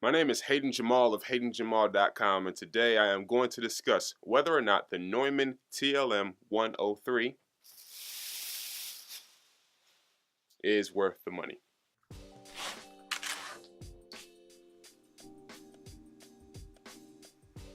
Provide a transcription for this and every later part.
My name is Hayden Jamal of HaydenJamal.com, and today I am going to discuss whether or not the Neumann TLM 103 is worth the money.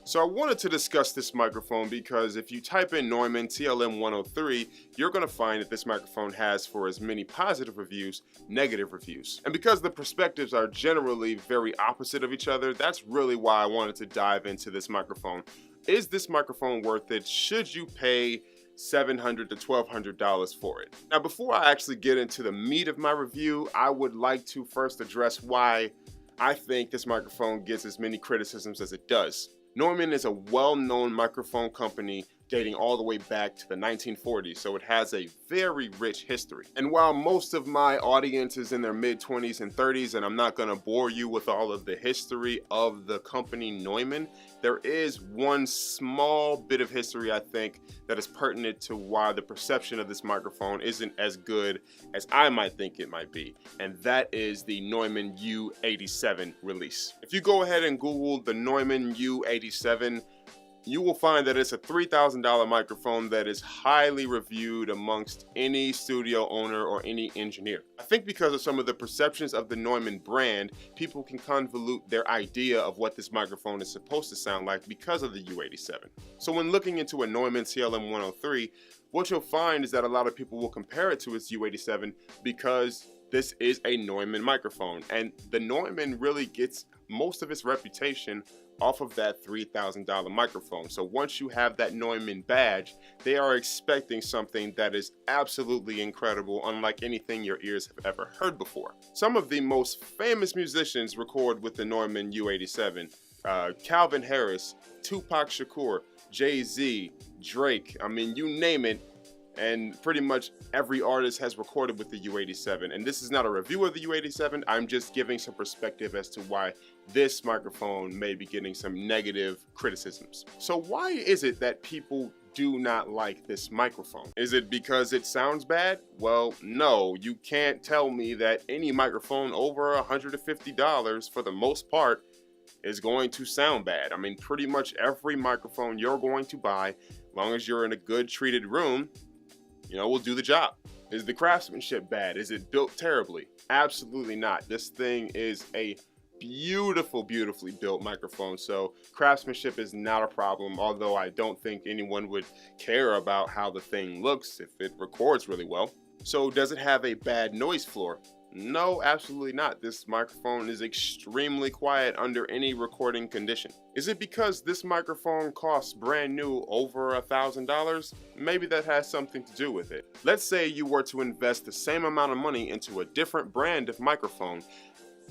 So I wanted to discuss this microphone because if you type in Neumann TLM 103, you're going to find that this microphone has, for as many positive reviews, negative reviews. And because the perspectives are generally very opposite of each other, that's really why I wanted to dive into this microphone. Is this microphone worth it? Should you pay $700 to $1,200 for it? Now, before I actually get into the meat of my review, I would like to first address why I think this microphone gets as many criticisms as it does. Neumann is a well-known microphone company dating all the way back to the 1940s, so it has a very rich history. And while most of my audience is in their mid-20s and 30s, and I'm not going to bore you with all of the history of the company Neumann, there is one small bit of history, I think, that is pertinent to why the perception of this microphone isn't as good as I might think it might be, and that is the Neumann U87 release. If you go ahead and Google the Neumann U87, you will find that it's a $3,000 microphone that is highly reviewed amongst any studio owner or any engineer. I think because of some of the perceptions of the Neumann brand, people can convolute their idea of what this microphone is supposed to sound like because of the U87. So when looking into a Neumann TLM 103, what you'll find is that a lot of people will compare it to its U87 because this is a Neumann microphone, and the Neumann really gets most of its reputation off of that $3,000 microphone. So once you have that Neumann badge, they are expecting something that is absolutely incredible, unlike anything your ears have ever heard before. Some of the most famous musicians record with the Neumann U87. Calvin Harris, Tupac Shakur, Jay-Z, Drake, I mean, you name it, and pretty much every artist has recorded with the U87. And this is not a review of the U87, I'm just giving some perspective as to why this microphone may be getting some negative criticisms. So why is it that people do not like this microphone? Is it because it sounds bad? Well, no, you can't tell me that any microphone over $150 for the most part is going to sound bad. I mean, pretty much every microphone you're going to buy, as long as you're in a good treated room, will do the job. Is the craftsmanship bad? Is it built terribly? Absolutely not. This thing is a beautifully built microphone, so craftsmanship is not a problem, although I don't think anyone would care about how the thing looks if it records really well. So does it have a bad noise floor? No, absolutely not. This microphone is extremely quiet under any recording condition. Is it because this microphone costs brand new over $1,000? Maybe that has something to do with it. Let's say you were to invest the same amount of money into a different brand of microphone.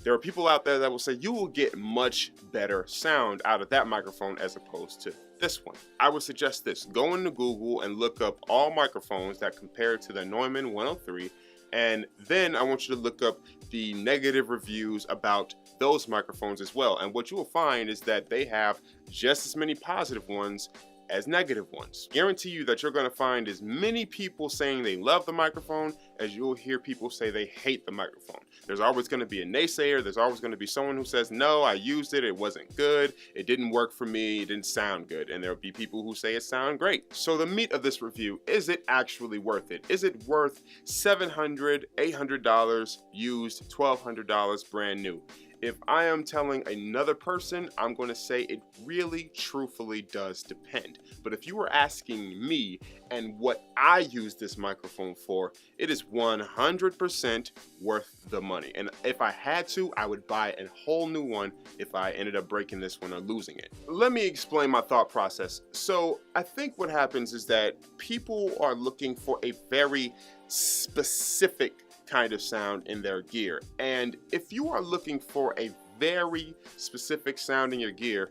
There are people out there that will say you will get much better sound out of that microphone as opposed to this one. I would suggest this. Go into Google and look up all microphones that compare to the Neumann 103, and then I want you to look up the negative reviews about those microphones as well. And what you will find is that they have just as many positive ones as negative ones. Guarantee you that you're going to find as many people saying they love the microphone as you'll hear people say they hate the microphone. There's always going to be a naysayer. There's always going to be someone who says, no, I used it, it wasn't good, it didn't work for me, it didn't sound good. And there'll be people who say it sounds great. So the meat of this review, is it actually worth it? Is it worth $700, $800 used, $1,200 brand new? If I am telling another person, I'm going to say it really, truthfully does depend. But if you were asking me and what I use this microphone for, it is 100% worth the money. And if I had to, I would buy a whole new one if I ended up breaking this one or losing it. Let me explain my thought process. So I think what happens is that people are looking for a very specific kind of sound in their gear, and if you are looking for a very specific sound in your gear,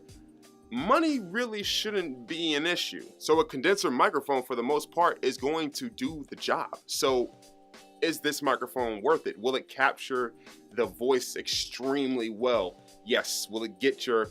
money really shouldn't be an issue. So a condenser microphone for the most part is going to do the job. So is this microphone worth it? Will it capture the voice extremely well? Yes. Will it get the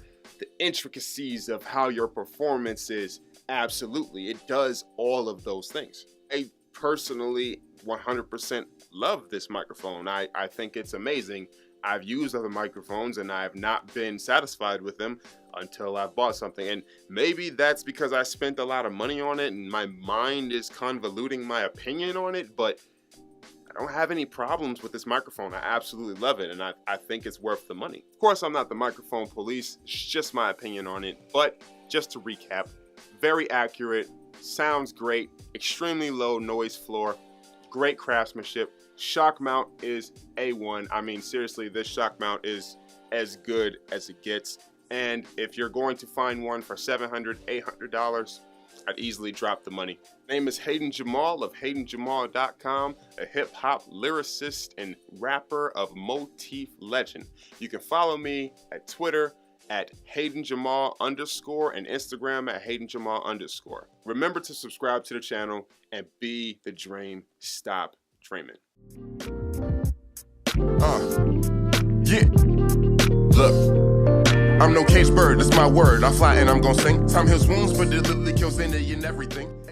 intricacies of how your performance is? Absolutely. It does all of those things. I personally 100% love this microphone. I think it's amazing. I've used other microphones and I have not been satisfied with them until I bought something. And maybe that's because I spent a lot of money on it and my mind is convoluting my opinion on it, but I don't have any problems with this microphone. I absolutely love it, and I think it's worth the money. Of course, I'm not the microphone police. It's just my opinion on it. But just to recap, very accurate, sounds great, extremely low noise floor, great craftsmanship. Shock mount is A1. I mean, seriously, this shock mount is as good as it gets. And if you're going to find one for $700, $800, I'd easily drop the money. Name is Hayden Jamal of HaydenJamal.com, a hip-hop lyricist and rapper of motif legend. You can follow me at Twitter at HaydenJamal_ and Instagram at HaydenJamal_. Remember to subscribe to the channel and be the dream. Stop dreaming. Yeah. Look, I'm no cage bird, that's my word. I fly and I'm gonna sing. Time heals wounds, but it literally kills any and everything.